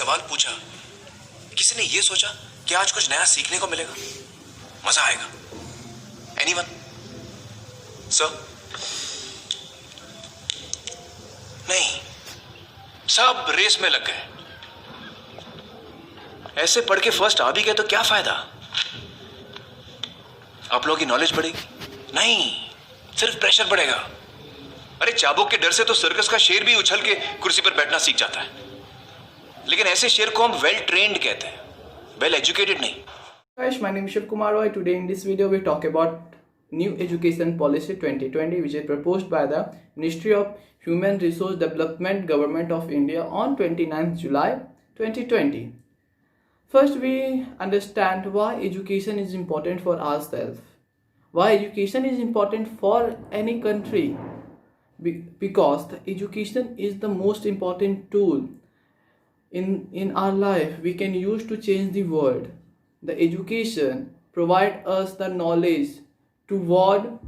सवाल पूछा, किसी ने ये सोचा कि आज कुछ नया सीखने को मिलेगा, मजा आएगा? एनीवन? सर? नहीं, सब रेस में लग गए। ऐसे पढ़ के फर्स्ट आ भी गए तो क्या फायदा? आप लोगों की नॉलेज बढ़ेगी? नहीं, सिर्फ प्रेशर बढ़ेगा। अरे चाबुक के डर से तो सर्कस का शेर भी उछल के कुर्सी पर बैठना सीख जाता है, लेकिन ऐसे शेर को हम वेल ट्रेन्ड कहते हैं, वेल एजुकेटेड नहीं। Guys, my name is Shiv Kumar Roy. Today in this video we talk about New Education Policy 2020, which is proposed by the Ministry of Human Resource Development, Government of India on 29th July 2020. First, we understand why education is important for ourselves. Why education is important for any country? Because the education is the most important tool in our life we can use to change the world. The education provide us the knowledge toward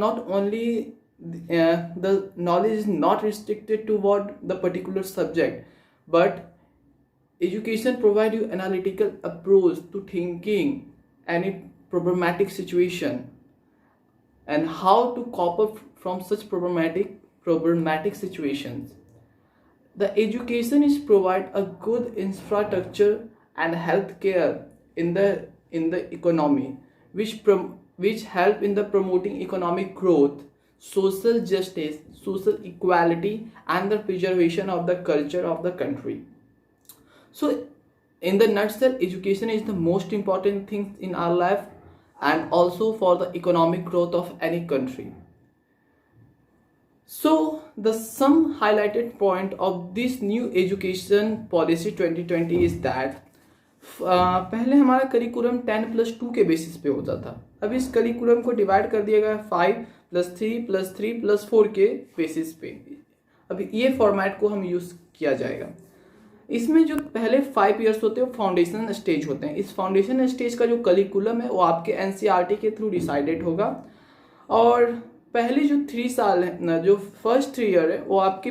not only the knowledge is not restricted toward the particular subject, but education provide you analytical approach to thinking any problematic situation and how to cope up from such problematic situations. The education is provide a good infrastructure and healthcare in the economy, which help in the promoting economic growth, social justice, social equality, and the preservation of the culture of the country. So, in the nutshell, education is the most important thing in our life and also for the economic growth of any country. So, the some highlighted point of this new education policy 2020 is that पहले हमारा curriculum 10+2 के basis पे होता था। अब इस curriculum को divide कर दिया गया 5+3+3+4 के बेसिस पे। अब ये फॉर्मेट को हम यूज़ किया जाएगा। इसमें जो पहले 5 इयर्स होते हैं वो फाउंडेशन स्टेज होते हैं। इस फाउंडेशन स्टेज का जो करिकुलम है वो आपके NCERT के थ्रू डिसाइडेड होगा, और पहले जो 3 साल है, जो फर्स्ट 3 ईयर है, वो आपके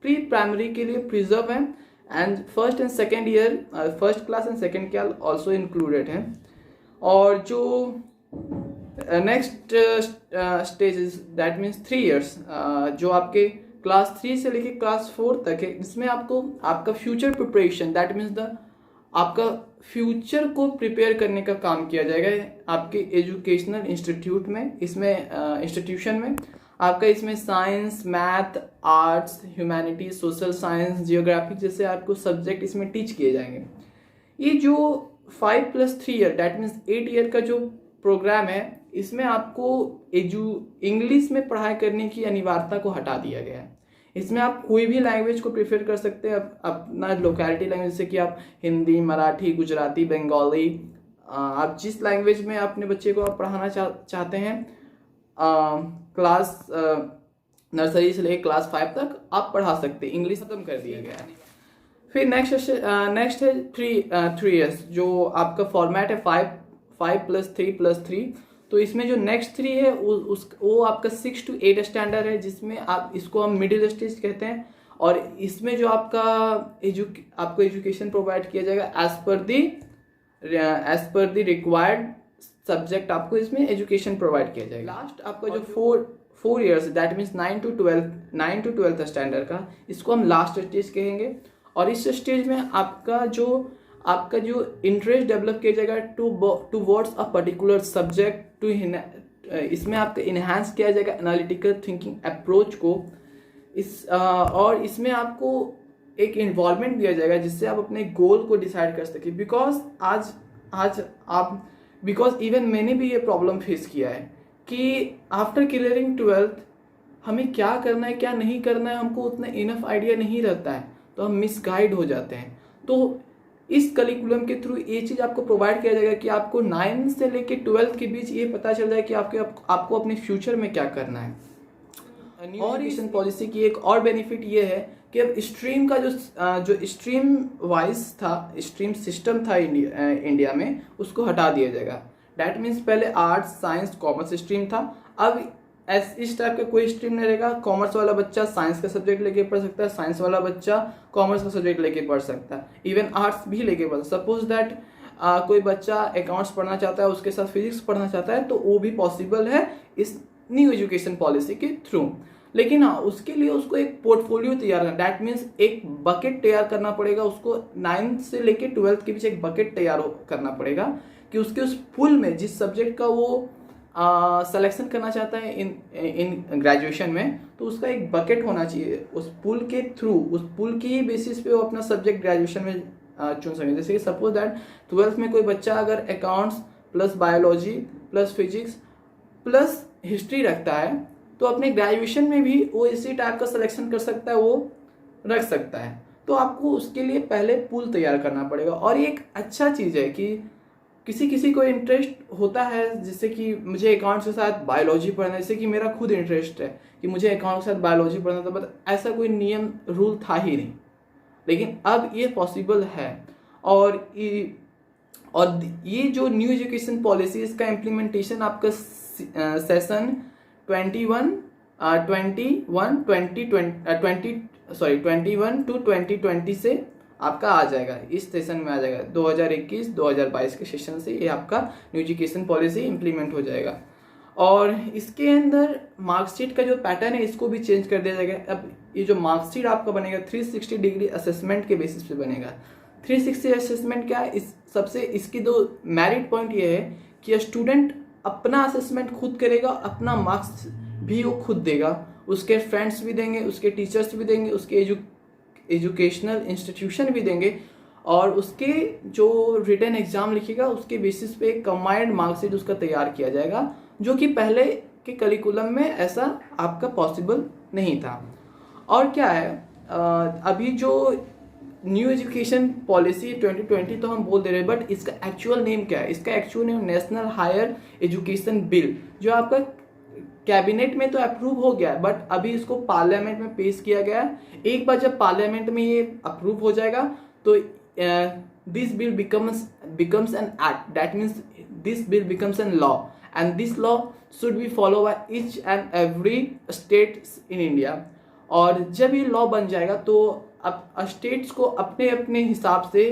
प्री प्राइमरी के लिए प्रिजर्व है, and first and second year, first class and second class also included है। और जो next stage that means 3 years, जो आपके क्लास 3 से लेके क्लास 4 तक है, इसमें आपको आपका फ्यूचर प्रिपरेशन दैट मीन्स आपका फ्यूचर को प्रिपेयर करने का काम किया जाएगा आपके एजुकेशनल इंस्टीट्यूट में। इसमें इंस्टीट्यूशन में आपका इसमें science, math, arts, humanities, social science, geography जैसे आपको सब्जेक्ट इसमें टीच किए जाएंगे। ये जो 5+3 ईयर दैट मीन्स 8 ईयर का जो प्रोग्राम है, इसमें आपको इंग्लिश में पढ़ाई करने की अनिवार्यता को हटा दिया गया है। इसमें आप कोई भी लैंग्वेज को प्रेफर कर सकते हैं, अपना लोकेलिटी लैंग्वेज, जैसे कि आप हिंदी, मराठी, गुजराती, बंगाली, आप जिस लैंग्वेज में अपने बच्चे को आप पढ़ाना चाहते हैं, क्लास नर्सरी से लेकर क्लास 5 तक आप पढ़ा सकते हैं। इंग्लिश खत्म कर दिया गया है। फिर नेक्स्ट है 3 इयर्स, जो आपका फॉर्मेट है 5+3+3। तो इसमें जो नेक्स्ट 3 है वो आपका 6 to 8 स्टैंडर्ड है, जिसमें आप इसको हम मिडिल स्टेज कहते हैं। और इसमें जो आपको एजुकेशन प्रोवाइड किया जाएगा as per the required subject, आपको इसमें एजुकेशन प्रोवाइड किया जाएगा। लास्ट आपका जो 4 years that means 9 to 12th standard का, इसको हम लास्ट स्टेज कहेंगे। और इस स्टेज में आपका जो इंटरेस्ट डेवलप किया जाएगा टूवर्ड्स अ पर्टिकुलर सब्जेक्ट, इसमें आपका इन्हांस किया जाएगा एनालिटिकल थिंकिंग अप्रोच को। और इसमें आपको एक इन्वॉल्वमेंट दिया जाएगा जिससे आप अपने गोल को डिसाइड कर सकें। बिकॉज इवन मैंने भी ये प्रॉब्लम फेस किया है कि आफ्टर क्लियरिंग 12th हमें क्या करना है क्या नहीं करना है, हमको उतना इनफ आइडिया नहीं रहता है, तो हम मिसगाइड हो जाते हैं। तो इस करिकुलम के थ्रू ये चीज़ आपको प्रोवाइड किया जाएगा कि आपको 9 से लेके 12th के बीच ये पता चल जाए कि आपको अपने फ्यूचर में क्या करना है। और एजुकेशन पॉलिसी की एक और बेनिफिट ये है कि अब स्ट्रीम का जो स्ट्रीम वाइज था, स्ट्रीम सिस्टम था इंडिया में, उसको हटा दिया जाएगा। डैट मीन्स पहले आर्ट्स, साइंस, कॉमर्स स्ट्रीम था, अब इस टाइप का कोई स्ट्रीम नहीं रहेगा। कॉमर्स वाला बच्चा साइंस का सब्जेक्ट लेके पढ़ सकता है, साइंस वाला बच्चा कॉमर्स का सब्जेक्ट लेके पढ़ सकता है, इवन आर्ट्स भी लेके पढ़। सपोज दैट कोई बच्चा अकाउंट्स पढ़ना चाहता है, उसके साथ फिजिक्स पढ़ना चाहता है, तो वो भी पॉसिबल है इस न्यू एजुकेशन पॉलिसी के थ्रू। लेकिन हाँ, उसके लिए उसको एक पोर्टफोलियो तैयार करना, दैट मीन्स एक बकेट तैयार करना पड़ेगा उसको। 9th से लेके 12th के बीच एक बकेट तैयार करना पड़ेगा कि उसके उस पुल में जिस सब्जेक्ट का वो सिलेक्शन करना चाहता है इन ग्रेजुएशन में, तो उसका एक बकेट होना चाहिए। उस पुल के थ्रू, उस पुल की ही बेसिस पे वो अपना सब्जेक्ट ग्रेजुएशन में चुन सकें। जैसे कि सपोज दैट 12th में कोई बच्चा अगर accounts plus biology plus physics plus history रखता है, तो अपने ग्रेजुएशन में भी वो इसी टाइप का सिलेक्शन कर सकता है, वो रख सकता है। तो आपको उसके लिए पहले पुल तैयार करना पड़ेगा। और ये एक अच्छा चीज़ है कि किसी को इंटरेस्ट होता है, जैसे कि मुझे अकाउंट्स के साथ बायोलॉजी पढ़ना है, जैसे कि मेरा खुद इंटरेस्ट है कि मुझे अकाउंट्स के साथ बायोलॉजी पढ़ना था, बट ऐसा कोई नियम रूल था ही नहीं। लेकिन अब ये पॉसिबल है। और ये जो न्यू एजुकेशन पॉलिसी, इसका इम्प्लीमेंटेशन आपका सेशन 21 to 2020 से आपका आ जाएगा, इस सेशन में आ जाएगा। 2021-2022 के सेशन से ये आपका न्यू एजुकेशन पॉलिसी इम्प्लीमेंट हो जाएगा। और इसके अंदर मार्कशीट का जो पैटर्न है इसको भी चेंज कर दिया जाएगा। अब ये जो मार्कशीट आपका बनेगा 360 डिग्री असेसमेंट के बेसिस पे बनेगा। 360 असेसमेंट क्या है, इसकी दो मेरिट पॉइंट ये है कि स्टूडेंट अपना असेसमेंट खुद करेगा, अपना मार्क्स भी वो खुद देगा, उसके फ्रेंड्स भी देंगे, उसके टीचर्स भी देंगे, उसके एजुकेशनल इंस्टीट्यूशन भी देंगे, और उसके जो रिटन एग्जाम लिखेगा उसके बेसिस पे एक कंबाइंड मार्कशीट उसका तैयार किया जाएगा, जो कि पहले के करिकुलम में ऐसा आपका पॉसिबल नहीं था। और क्या है, अभी जो न्यू एजुकेशन पॉलिसी 2020 तो हम बोल दे रहे हैं, बट इसका एक्चुअल नेम क्या है? इसका actual name national higher education bill, जो आपका कैबिनेट में तो अप्रूव हो गया है, बट अभी इसको पार्लियामेंट में पेश किया गया है। एक बार जब पार्लियामेंट में ये अप्रूव हो जाएगा तो this bill becomes an act, that means this bill becomes a law, and this law should be followed by each and every states in India। और जब ये लॉ बन जाएगा तो अब स्टेट्स को अपने अपने हिसाब से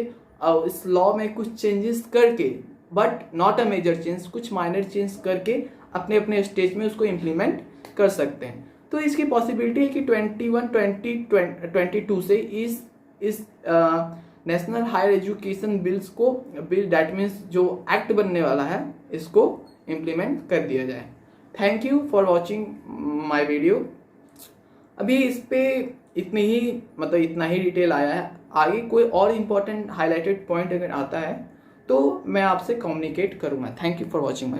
इस लॉ में कुछ चेंजेस करके, but not a major change, कुछ माइनर चेंज करके अपने अपने स्टेज में उसको इम्प्लीमेंट कर सकते हैं। तो इसकी पॉसिबिलिटी है कि 2022 से इस national higher education bill that means जो एक्ट बनने वाला है, इसको इम्प्लीमेंट कर दिया जाए। Thank you for watching my video. अभी इस पे इतना ही डिटेल आया है। आगे कोई और इम्पोर्टेंट हाईलाइटेड पॉइंट अगर आता है तो मैं आपसे कम्युनिकेट करूँगा। Thank you for watching my video.